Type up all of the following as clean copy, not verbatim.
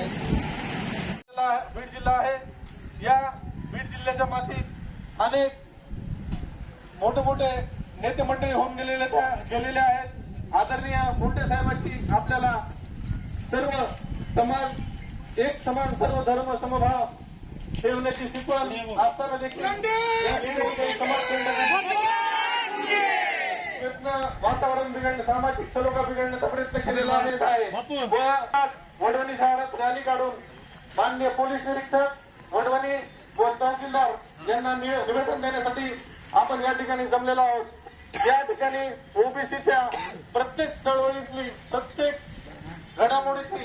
बीड जिल्हा आहे। या बीड जिल्ह्याच्या मातीत अनेक मोठे मोठे नेते मंडळी होऊन गेलेले आहेत। आदरणीय मोठे साहेबांची आपल्याला सर्व समाज एक समान सर्व धर्म समभाव ठेवण्याची शिकवण असताना देखील वातावरण बिघडणं सामाजिक सलोखा बिघडण्याचा प्रयत्न केलेला आहे। वडवणी शहरात रॅली काढून माननीय पोलीस निरीक्षक वडवणी व तहसीलदार यांना निवेदन देण्यासाठी आपण या ठिकाणी जमलेलो आहोत। या ठिकाणी ओबीसीच्या प्रत्येक चळवळीतली प्रत्येक घडामोडीची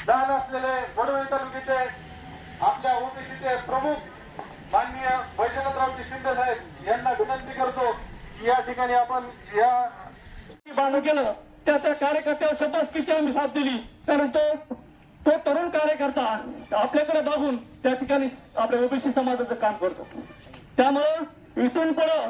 जाण असलेले वडवणी तालुक्याचे आपल्या ओबीसीचे प्रमुख माननीय वैजनाथरावजी शिंदे साहेब यांना विनंती करतो की या ठिकाणी आपण या बांधून केलं त्याच्या कार्यकर्त्यावर शपथकीची आम्ही साथ दिली, कारण तो तरुण कार्यकर्ता आपल्याकडे बघून त्या ठिकाणी आपल्या ओबीसी समाजाचं काम करतो। त्यामुळे इथून पुढे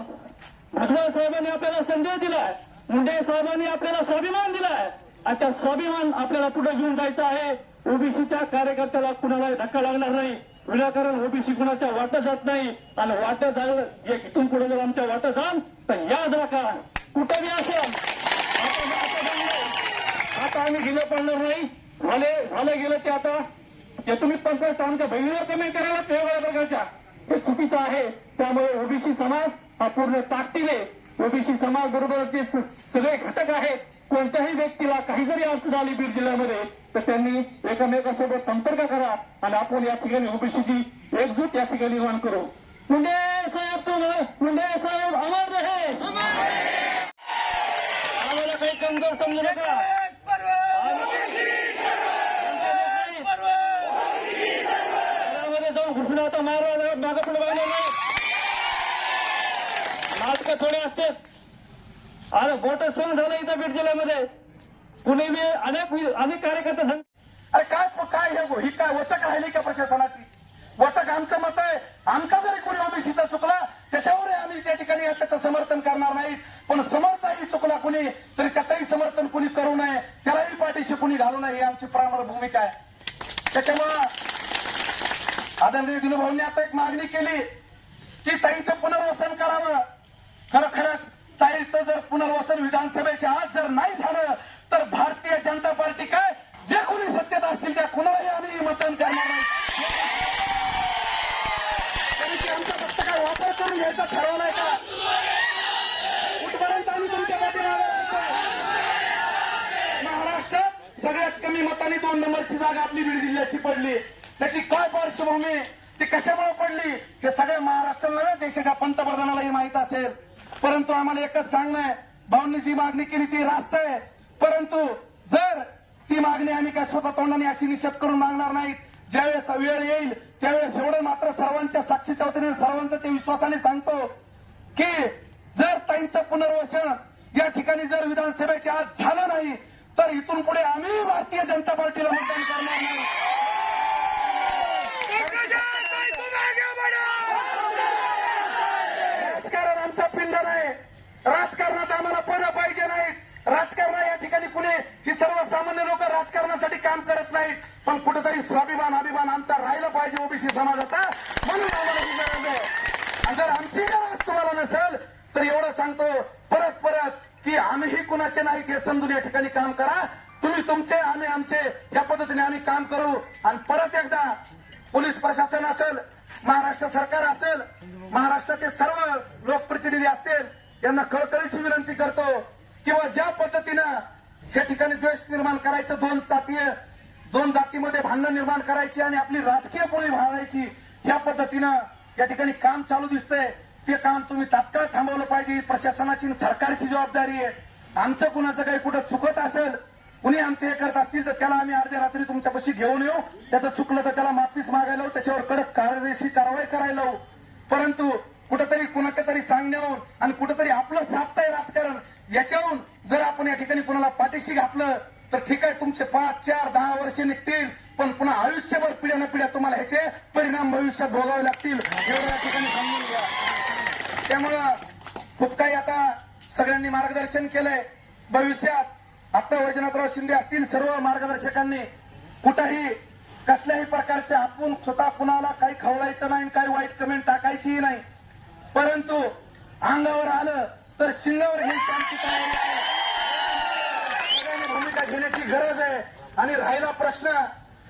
भुजबळ साहेबांनी आपल्याला संदेश दिलाय, मुंडे साहेबांनी आपल्याला स्वाभिमान दिलाय आणि त्या स्वाभिमान आपल्याला पुढे घेऊन जायचा आहे। ओबीसीच्या कार्यकर्त्याला कुणाला धक्का लागणार नाही, विनाकारण ओबीसी कुणाच्या वाटत जात नाही आणि वाटत झालं इथून पुढे जर आमच्या वाटत जाल तर याद राखा कुठेही असेल आता आम्ही गेलं पडणार नाही। झालं गेलं ते आता ते तुम्ही पंचायत आमच्या बहिणीवर कमेंट करायला वेगवेगळ्या प्रकारच्या हे चुकीचं आहे। त्यामुळे ओबीसी समाज हा पूर्ण ताकदीने ओबीसी समाज बरोबर जे सगळे घटक आहेत, कोणत्याही व्यक्तीला काही जरी अडचण झाली बीड जिल्ह्यामध्ये तर त्यांनी एकमेकांसोबत संपर्क करा आणि आपण या ठिकाणी ओबीसीची एकजूट या ठिकाणी निर्माण करू। मुंडे साहेब अमर रहे, आम्हाला काही कमजोर समजू नका। जाऊन घुसला आता मारा मागं पुढे बघणार नाही, नाटकं थोडे असते। अरे मोठं सण झालं इथं बीड जिल्ह्यामध्ये, कुणी बी अनेक कार्यकर्ते अरे काय ही काय वचक राहिली का प्रशासनाची? वचक आमचं मत आहे, आमचा जरी कोणी ओबीसीचा चुकला त्याच्यावर आम्ही त्या ठिकाणी त्याचं समर्थन करणार नाही, पण समोरचाही चुकला कुणी तरी त्याचंही समर्थन कुणी करू नये, त्यालाही पाठीशी कुणी घालू नये ही आमची प्रामाणिक भूमिका आहे। त्याच्यामुळं आदरणीय दिनूभाऊंनी आता एक मागणी केली की ताईंचं पुनर्वसन करावं। खरोखरच ताईचं जर पुनर्वसन विधानसभेच्या आज जर नाही झालं तर भारतीय जनता पार्टी काय जे कोणी सत्तेत असतील त्या कुणालाही आम्ही मतदान करणार नाही। आमचा फक्त काय वापर करून घ्यायचा ठरवलाय का? कुठपर्यंत आम्ही तुमच्या पाठीमागे महाराष्ट्रात सगळ्यात कमी मतांनी 2 नंबरची जागा आपली बीड जिल्ह्याची पडली। त्याची काय पार्श्वभूमी, ती कशामुळे पडली हे सगळ्या महाराष्ट्राला नव्हे देशाच्या पंतप्रधानालाही माहित असेल। परंतु आम्हाला एकच सांगणं आहे, भाऊंनी जी मागणी केली ती रास्त आहे, परंतु जर ती मागणी आम्ही काय स्वतः तोंडाने अशी निषेध करून मागणार नाहीत। ज्यावेळेस वेळ येईल त्यावेळेस एवढं मात्र सर्वांच्या साक्षीच्या वतीने सर्वांच्या विश्वासाने सांगतो की जर ताईंचं पुनर्वसन या ठिकाणी जर विधानसभेच्या आज झालं नाही तर इथून पुढे आम्ही भारतीय जनता पार्टीला मतदान करणार नाही। राजकारण आमचा पिंड नाही, राजकारणात आम्हाला पदं पाहिजे नाहीत। राजकारण या ठिकाणी कुणी ही सर्वसामान्य लोक राजकारणासाठी काम करत नाहीत, पण कुठेतरी स्वाभिमान अभिमान आमचा राहिला पाहिजे ओबीसी समाजाचा, म्हणून आम्हाला ही गरज आहे। जर आमची गरज तुम्हाला नसेल तर एवढं सांगतो परत की आम्हीही कुणाचे नाहीत हे समजून या ठिकाणी काम करा। तुम्ही तुमचे आम्ही आमचे या पद्धतीने आम्ही काम करू। आणि परत एकदा पोलीस प्रशासन असेल, महाराष्ट्र सरकार असेल, महाराष्ट्राचे सर्व लोकप्रतिनिधी असतील यांना कळकळीची विनंती करतो किंवा ज्या पद्धतीनं या ठिकाणी द्वेष निर्माण करायचं, दोन जातीमध्ये भांडण निर्माण करायची आणि आपली राजकीय पोळी भाळायची या पद्धतीनं या ठिकाणी काम चालू दिसतंय, ते काम तुम्ही तात्काळ थांबवलं पाहिजे। प्रशासनाची सरकारची जबाबदारी आहे। आमचं कुणाचं काही कुठं चुकत असेल, कुणी आमचे हे करत असतील तर त्याला आम्ही अर्ध्या रात्री तुमच्यापाशी घेऊन येऊ, त्याचं चुकलं तर त्याला माफीच मागायला लावू, त्याच्यावर कडक कारवाई करायला लावू। परंतु कुठंतरी कुणाच्या तरी सांगण्यावर आणि कुठंतरी आपलं साधतंय राजकारण याच्याहून जर आपण या ठिकाणी कुणाला पाठीशी घातलं तर ठीक आहे, तुमचे 5, 4, 10 वर्ष निघतील, पण पुन्हा आयुष्यभर पिढ्या तुम्हाला ह्याचे परिणाम भविष्यात भोगावे लागतील, एवढं या ठिकाणी समजून घ्या। त्यामुळं खूप काही आता सगळ्यांनी मार्गदर्शन केलंय। भविष्यात आता वैजनाथराव शिंदे असतील, सर्व मार्गदर्शकांनी कुठंही कसल्याही प्रकारचे आपण स्वतः कुणाला काही खवळायचं नाही, काही वाईट कमेंट टाकायचीही नाही, परंतु अंगावर आलं तर शिंगावर घ्यायची आमची तयारी आहे. सगळ्यांनी भूमिका घेण्याची गरज आहे. आणि राहिला प्रश्न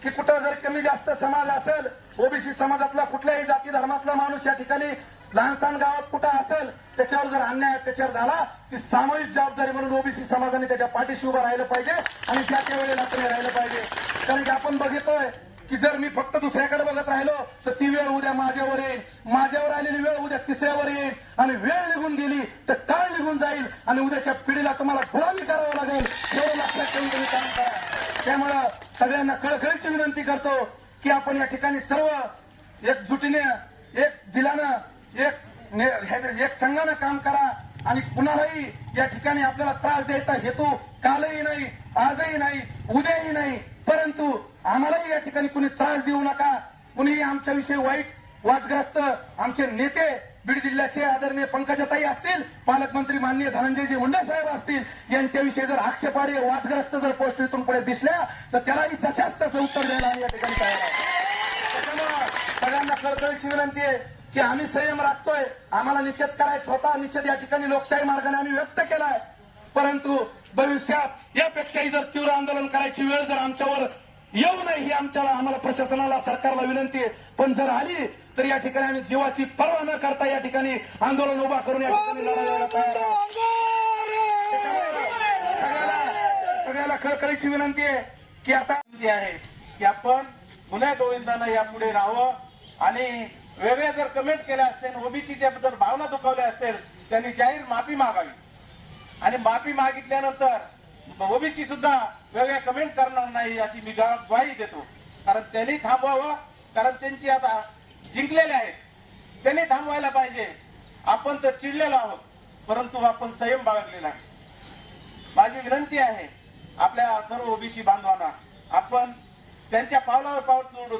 की कुठं जर कमी जास्त समाज असेल, ओबीसी समाजातला कुठल्याही जाती धर्मातला माणूस या ठिकाणी लहानसहान गावात कुठं असेल, त्याच्यावर जर अन्याय अत्याचार झाला ती सामूहिक जबाबदारी म्हणून ओबीसी समाजाने त्याच्या पाठीशी उभं राहिलं पाहिजे आणि त्या त्या वेळेला तरी राहिलं पाहिजे. कारण की आपण बघितोय की जर मी फक्त दुसऱ्याकडे बघत राहिलो तर ती वेळ उद्या माझ्यावर येईल, माझ्यावर आलेली वेळ उद्या तिसऱ्यावर येईल आणि वेळ निघून गेली तर काळ निघून जाईल आणि उद्याच्या पिढीला तुम्हाला गुलामी करावं लागेल. एवढं लक्षात ठेवून तुम्ही काम करा. त्यामुळं सगळ्यांना कळकळीची विनंती करतो की आपण या ठिकाणी सर्व एकजुटीने, एक दिलानं, एक संघानं काम करा आणि कुणालाही या ठिकाणी आपल्याला त्रास द्यायचा हेतू कालही नाही, आजही नाही, उद्याही नाही, परंतु आम्हालाही या ठिकाणी कुणी त्रास देऊ नका. कुणीही आमच्याविषयी वाईट वादग्रस्त आमचे नेते बीड जिल्ह्याचे आदरणीय पंकजाताई असतील, पालकमंत्री माननीय धनंजयजी मुंडे साहेब असतील, यांच्याविषयी जर आक्षेपार्ह वादग्रस्त जर पोस्ट इथून पुढे दिसल्या तर त्यालाही तशाच तसं उत्तर द्यायला आम्ही या ठिकाणी तयार आहोत. त्याच्यामुळे सगळ्यांना कळकळीची विनंती आहे की आम्ही संयम राखतोय. आम्हाला निषेध करायचा होता, निषेध या ठिकाणी लोकशाही मार्गाने आम्ही व्यक्त केलाय, परंतु भविष्यात यापेक्षाही जर तीव्र आंदोलन करायची वेळ जर आमच्यावर येऊ नये ही आम्हाला प्रशासनाला, सरकारला विनंती आहे. पण जर आली तर या ठिकाणी आम्ही जीवाची पर्वा न करता या ठिकाणी आंदोलन उभा करून या ठिकाणी लढायला तयार आहोत. सगळ्याला कळकळीची विनंती आहे की आता आहे की आपण गुन्हा गोविंदानं यापुढे राहावं आणि वेगळ्या जर कमेंट केल्या असतील, ओबीसीच्या बद्दल भावना दुखावल्या असतील, त्यांनी जाहीर माफी मागावी आणि माफी मागितल्यानंतर ओबीसी सुद्धा वेगळ्या कमेंट करणार नाही अशी मी ग्वाही देतो. कारण त्यांनी थांबवावं, कारण त्यांची आता जिंकलेले आहेत, त्यांनी थांबवायला पाहिजे. आपण तर चिडलेलो आहोत, परंतु आपण संयम बाळगलेला आहे. माझी विनंती आहे आपल्या सर्व ओबीसी बांधवांना, आपण त्यांच्या पावलावर पाऊल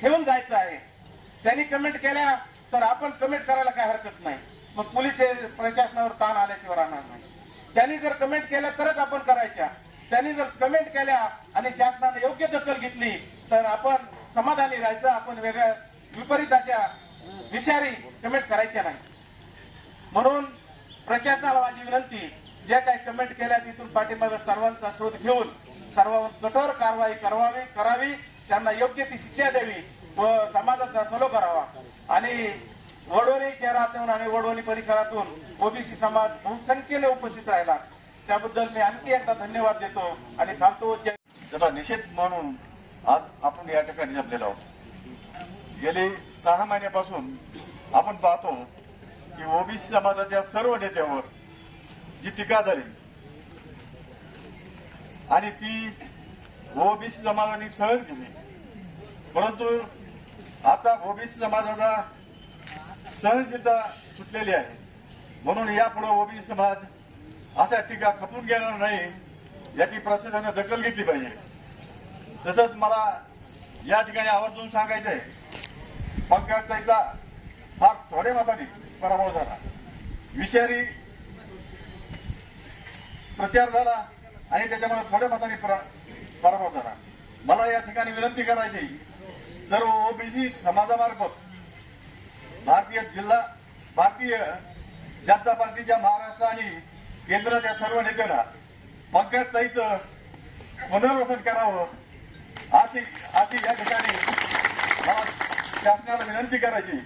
ठेवून जायचं आहे. त्यांनी कमेंट केल्या तर आपण कमेंट करायला काय हरकत नाही, मग पोलीस प्रशासनावर ताण आल्याशिवाय राहणार नाही. त्यांनी जर कमेंट केल्या तरच आपण करायच्या. त्यांनी जर कमेंट केल्या आणि शासनाने योग्य दखल घेतली तर आपण समाधानी राहायचं. आपण वेगळ्या विपरीत अशा विषारी कमेंट करायच्या नाही. म्हणून प्रशासनाला माझी विनंती, ज्या काही कमेंट केल्या तिथून पाठीमागे सर्वांचा शोध घेऊन सर्वांवर कठोर कारवाई करावी, त्यांना योग्य ती शिक्षा द्यावी व समाजाचा सलो करावा. आणि वडवणी शहरातून आणि वडवणी परिसरातून ओबीसी समाज बहुसंख्येने उपस्थित राहिला, त्याबद्दल मी आणखी एकदा धन्यवाद देतो आणि थांबतो. त्याचा निषेध म्हणून आज आपण या ठिकाणी जमलेलो आहोत. गेले 6 महिन्यापासून आपण पाहतो की ओबीसी समाजाच्या सर्व नेत्यावर जी टीका झाली आणि ती ओबीसी समाजाने सहन केली, परंतु आता ओबीसी समाजाचा सहनशीलता सुटलेली आहे. म्हणून यापुढे ओबीसी समाज अशा टीका खपून घेणार नाही याची प्रशासनाने दखल घेतली पाहिजे. तसंच मला या ठिकाणी आवर्जून सांगायचं आहे, पंकजाताईचा फार थोड्या मताने पराभव झाला, विषारी प्रचार झाला आणि त्याच्यामुळे थोड्या मताने पराभव झाला. मला या ठिकाणी विनंती करायची, सर्व ओबीसी समाजामार्फत भारतीय जनता पार्टीच्या महाराष्ट्र आणि केंद्राच्या सर्व नेत्यांना पंकजाताईचं पुनर्वसन करावं अशी या ठिकाणी मला शासनाला विनंती करायची.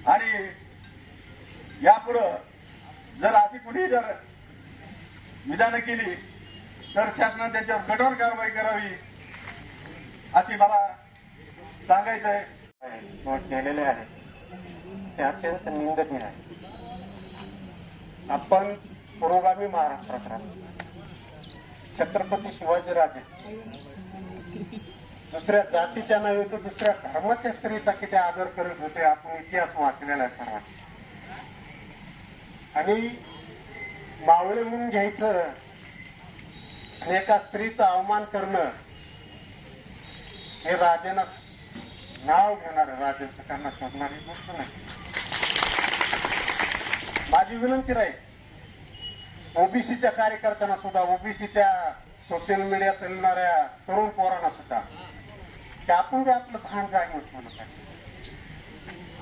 आणि यापुढं जर अशी कुणी जर विधानं केली तर शासनाने त्याच्यावर कठोर कारवाई करावी अशी मला सांगायचं आहे. केलेले आहे ते अत्यंत निंदनीय आहे. आपण पुरोगामी महाराष्ट्रात राहतो. छत्रपती शिवाजीराजे दुसऱ्या जातीच्या नव्हे तर दुसऱ्या धर्माच्या स्त्रीचा किती आदर करत होते आपण इतिहास वाचलेला आहे सर्वांनी. आणि मावळे म्हणून घ्यायचं, एका स्त्रीचा अवमान करणं हे राजांना नाव घेणार, राजांचं त्यांना शोधणारी गोष्ट नाही. माझी विनंती राहील ओबीसीच्या कार्यकर्त्यांना सुद्धा, ओबीसीच्या सोशल मीडिया चालणाऱ्या तरुण पोरांना सुद्धा की आपण जे आपलं भान जागृत म्हणत आहे.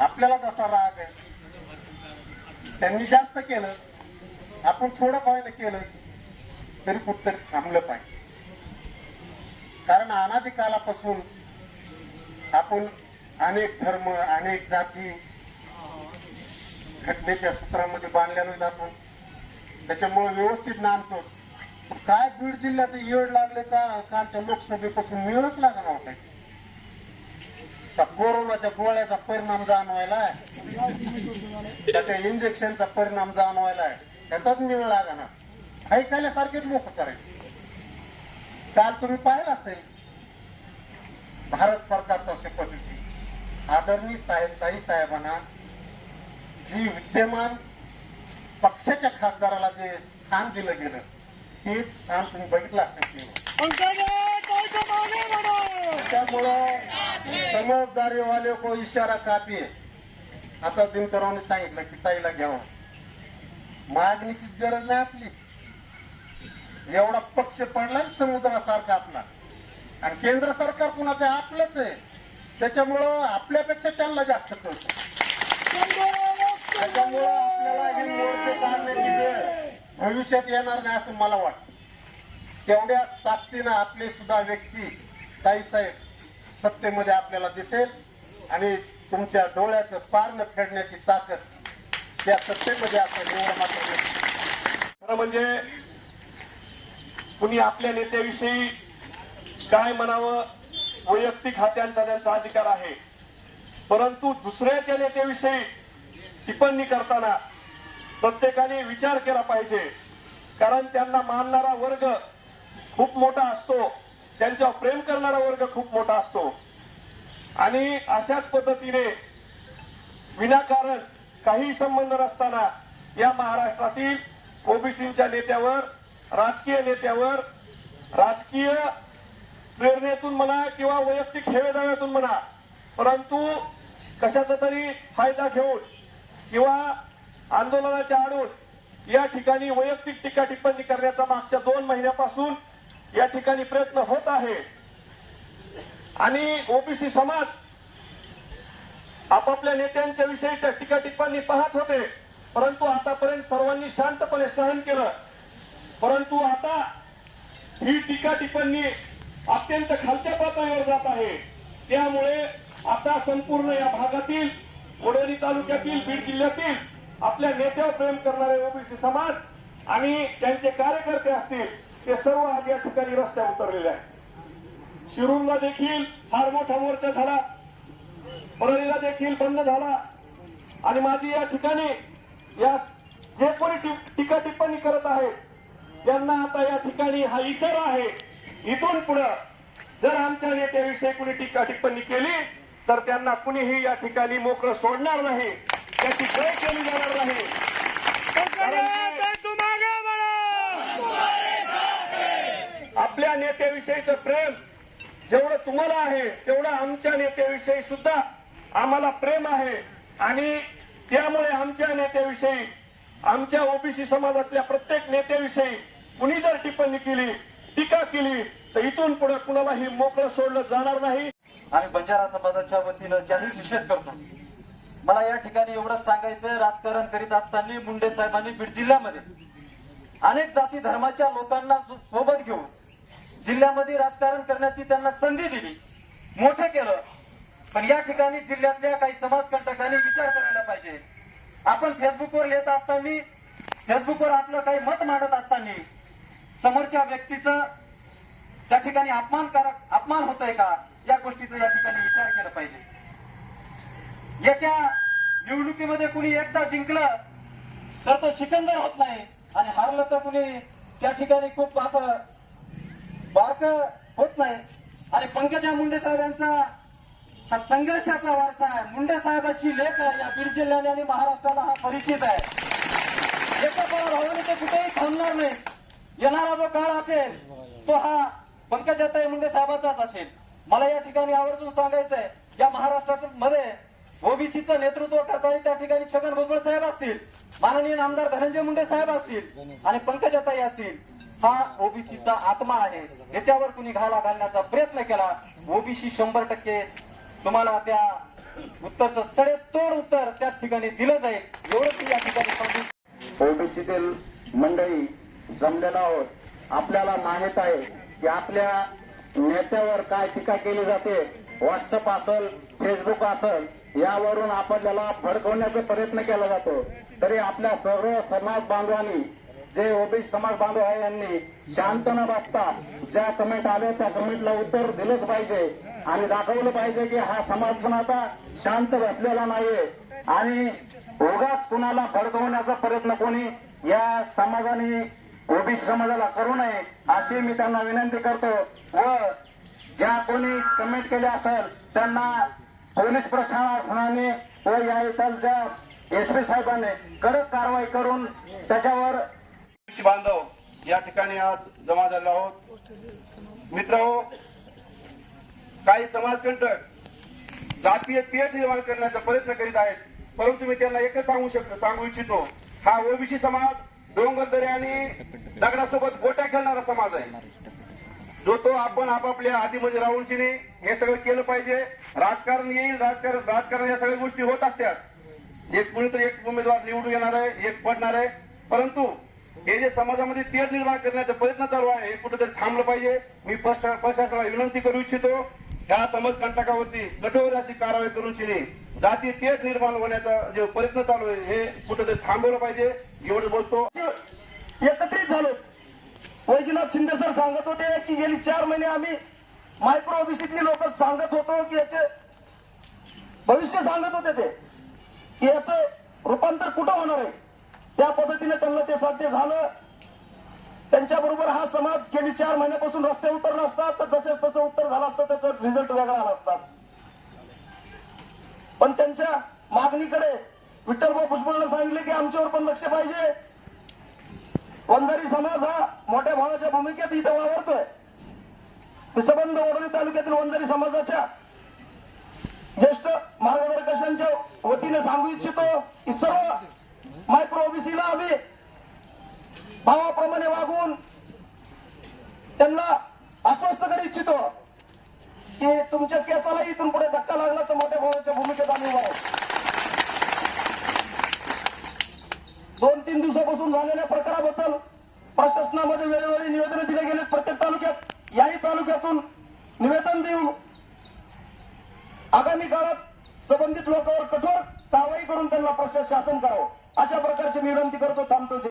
आपल्याला जसा राग आहे त्यांनी जास्त केलं, आपण थोडं पाहिलं केलं तरी कुठतरी थांबलं पाहिजे. कारण अनादिकालापासून आपण अनेक धर्म अनेक जाती घटनेच्या सूत्रामध्ये बांधलेलो जातो, त्याच्यामुळे व्यवस्थित नांदतो. काय बीड जिल्ह्याचं येड लागले का कालच्या लोकसभेपासून मिळत लागणार होता. कोरोनाच्या गोळ्याचा परिणाम जाणवायला, त्या इंजेक्शनचा परिणाम जाणवायला, त्याचाच मिळ लागणार. ऐकायल्यासारखेच लोक करायचे. काल तुम्ही पाहिलं असेल भारत सरकारचा शपथविधी आदरणीय ताई साहेबांना जी विद्यमान पक्षाच्या खासदाराला जे स्थान दिलं गेलं तेच स्थान तुम्ही बघितलं असेल. त्यामुळं समजदारीवाले को इशारा काफी आहे. आता दिनकरांनी सांगितलं की ताईला घ्यावं, मागणीचीच गरज नाही आपली. एवढा पक्ष पडला समुद्रासारखा आपला, आणि केंद्र सरकार कुणाचं आपलंच आहे, त्याच्यामुळं आपल्यापेक्षा त्यांना जास्त कळतं. त्याच्यामुळं आपल्याला हे मोर्चे काढण्याची वेळ भविष्यात येणार नाही असं मला वाटतं. तेवढ्या ताकदीनं आपले सुद्धा व्यक्ती ताईसाहेब सत्तेमध्ये आपल्याला दिसेल, आणि तुमच्या डोळ्याचं पारणं फेडण्याची ताकद त्या सत्तेमध्ये असेल एवढं मात्र. खरं म्हणजे कुणी आपल्या नेत्याविषयी काय म्हणावं, वैयक्तिक हा त्यांचा अधिकार आहे, परंतु दुसऱ्याच्या नेत्याविषयी टिप्पणी करताना प्रत्येकाने विचार केला पाहिजे. कारण त्यांना मानणारा वर्ग खूप मोठा असतो, त्यांच्यावर प्रेम करणारा वर्ग खूप मोठा असतो, आणि अशाच पद्धतीने विनाकारण काही संबंध नसताना या महाराष्ट्रातील ओबीसीच्या नेत्यावर, राजकीय नेत्यावर, राजकीय प्रेरणेतून म्हणा किंवा वैयक्तिक हेवेदाव्यातून म्हणा, परंतु कशाचा तरी फायदा घेऊन किंवा आंदोलनाच्या आडून या ठिकाणी वैयक्तिक टीका टिप्पणी करण्याचा मागच्या 2 महिन्यापासून या ठिकाणी प्रयत्न होत आहे. आणि ओबीसी समाज आपापल्या नेत्यांच्या विषयीच्या टीका टिप्पणी पाहत होते, परंतु आतापर्यंत सर्वांनी शांतपणे सहन केलं. परंतु आता ही टीका टिप्पणी अत्यंत खालच्या पातळीवर जात आहे. त्यामुळे आता संपूर्ण या भागातील वडवणी तालुक्यातील बीड जिल्ह्यातील आपल्या नेत्यावर प्रेम करणारे ओबीसी समाज आणि त्यांचे कार्यकर्ते असतील ते सर्व आज या ठिकाणी रस्त्यावर उतरलेले आहेत. शिरूरला देखील फार मोठा मोर्चा झाला, परळीला देखील बंद झाला, आणि माझी या ठिकाणी या जे कोणी टीका टिप्पणी करत आहेत त्यांना आता या ठिकाणी हा इशारा आहे, इथून पुढे जर आमच्या नेत्याविषयी कुणी टीका टिप्पणी केली तर त्यांना कुणीही या ठिकाणी मोकळं सोडणार नाही, त्याची गय केली जाणार नाही. आपल्या नेत्याविषयीचं प्रेम जेवढं तुम्हाला आहे तेवढं आमच्या नेत्याविषयी सुद्धा आम्हाला प्रेम आहे, आणि त्यामुळे आमच्या नेत्याविषयी, आमच्या ओबीसी समाजातल्या प्रत्येक नेत्याविषयी कुणी जर टिप्पणी केली, टीका केली तर इथून पुढे कुणालाही मोकळं सोडलं जाणार नाही. आम्ही बंजारा समाजाच्या वतीनं जाहीर निषेध करतो. मला या ठिकाणी एवढंच सांगायचं, राजकारण करीत असताना मुंडे साहेबांनी बीड जिल्ह्यामध्ये अनेक जाती धर्माच्या लोकांना सोबत घेऊन जिल्ह्यामध्ये राजकारण करण्याची त्यांना संधी दिली, मोठं केलं. पण या ठिकाणी जिल्ह्यातल्या काही समाजकंटकांनी विचार करायला पाहिजे. आपण फेसबुकवर लिहित असताना, फेसबुकवर आपलं काही मत मांडत असताना समोरच्या व्यक्तीचं त्या ठिकाणी अपमान होतोय का, या गोष्टीचा या ठिकाणी विचार केला पाहिजे. येत्या निवडणुकीमध्ये कुणी एकदा जिंकलं तर तो सिकंदर होत नाही, आणि हारलं तर कुणी त्या ठिकाणी खूप असं बारक होत नाही. आणि पंकजा मुंडे साहेबांचा हा संघर्षाचा वारसा आहे. मुंडे साहेबांची लेख या बीड जिल्ह्याने आणि महाराष्ट्राला हा परिचित आहे. एका भावाने ते कुठेही थांबणार नाही. येणारा जो काळ असेल तो हा पंकजाताई मुंडे साहेबांचाच असेल. मला या ठिकाणी आवर्जून सांगायचंय, या महाराष्ट्रामध्ये ओबीसीचं नेतृत्व करताना त्या ठिकाणी छगन भुजबळ साहेब असतील, माननीय आमदार धनंजय मुंडे साहेब असतील आणि पंकजाताई असतील, हा ओबीसीचा आत्मा आहे. याच्यावर कुणी घाला घालण्याचा प्रयत्न केला, ओबीसी 100% तुम्हाला त्या उत्तरचं सडेतोड उत्तर त्या ठिकाणी दिलं जाईल, एवढंच या ठिकाणी सांगू. ओबीसीतील मंडळी जमलेला आहोत. आपल्याला माहित आहे की आपल्या नेत्यावर काय टीका केली जाते. व्हॉट्सअप असेल, फेसबुक असेल, यावरून आपल्याला भडकवण्याचा प्रयत्न केला जातो. तरी आपल्या सर्व समाज बांधवांनी, जे ओबीसी समाज बांधव आहे, यांनी शांत न बसता ज्या कमेंट आल्या त्या कमेंटला उत्तर दिलंच पाहिजे आणि दाखवलं पाहिजे की हा समाज पण आता शांत बसलेला नाहीये आणि उगाच कुणाला भडकवण्याचा प्रयत्न कोणी या समाजाने, ओबीसी समाजाला करू नये अशी मी त्यांना विनंती करतो. व ज्या कोणी कमेंट केले असेल त्यांना पोलीस प्रशासनाने व या इथलच्या एसपी साहेबांनी कडक कारवाई करून त्याच्यावर ओबीसी बांधव या ठिकाणी आज जमा झालो आहोत. मित्रहो, काही समाजकंटक जातीय तेढ निर्माण करण्याचा प्रयत्न करीत आहेत, परंतु मी त्यांना एकच सांगू इच्छितो, हा ओबीसी समाज डोंगरदरे आणि दगडासोबत गोट्या खेळणारा समाज आहे. तो आपण आपापल्या आधीमध्ये राहून हे सगळं केलं पाहिजे. राजकारण येईल, राजकारण या सगळ्या गोष्टी होत असतात. एक कुणीतरी एक उमेदवार निवडून येणार आहे, एक पडणार आहे, परंतु हे जे समाजामध्ये तेढ निर्माण करण्याचा प्रयत्न चालू आहे हे कुठेतरी थांबलं पाहिजे. मी प्रशासनाला विनंती करू इच्छितो, ह्या समाजकंटकावरती कठोर अशी कारवाई करून जाती तेढ निर्माण होण्याचा जे प्रयत्न चालू आहे हे कुठेतरी थांबवलं पाहिजे, एवढं बोलतो. एकत्रित झालो. वैजनाथ शिंदे सर सांगत होते की गेली 4 महिने आम्ही मायक्रो ओबीसीतली लोक सांगत होतो की याचे भविष्य सांगत होते ते की याचं रूपांतर कुठं होणार आहे. त्या पद्धतीने त्यांना ते साध्य झालं. त्यांच्याबरोबर हा समाज गेली 4 महिन्यापासून रस्ते उतरला असता तर जसेच तसं उत्तर झालं असतं, त्याचा रिझल्ट वेगळा आला असता. पण त्यांच्या मागणीकडे विठ्ठलभाऊ भुजबळांना सांगितले की आमच्यावर पण लक्ष पाहिजे. वंजारी समाज हा मोठ्या भावाच्या भूमिकेत इथं वावरतोय. संबंध वडोली तालुक्यातील वंजारी समाजाच्या ज्येष्ठ मार्गदर्शकांच्या वतीने सांगू इच्छितो की सर्व मायक्रो ओबीसीला आम्ही भावाप्रमाणे वागून त्यांना आश्वस्त करू इच्छितो की तुमच्या केसाला इथून पुढे धक्का लागला तर मोठ्या भावाच्या भूमिकेत आम्ही उभा आहोत. 2-3 दिवसापासून झालेल्या प्रकाराबद्दल प्रशासनामध्ये वेळोवेळी निवेदन दिले गेले. प्रत्येक तालुक्यात, याही तालुक्यातून निवेदन देऊन आगामी काळात संबंधित लोकांवर कठोर कारवाई करून त्यांना प्रशासन करावं अशा प्रकारची विनंती करतो. थांबतो.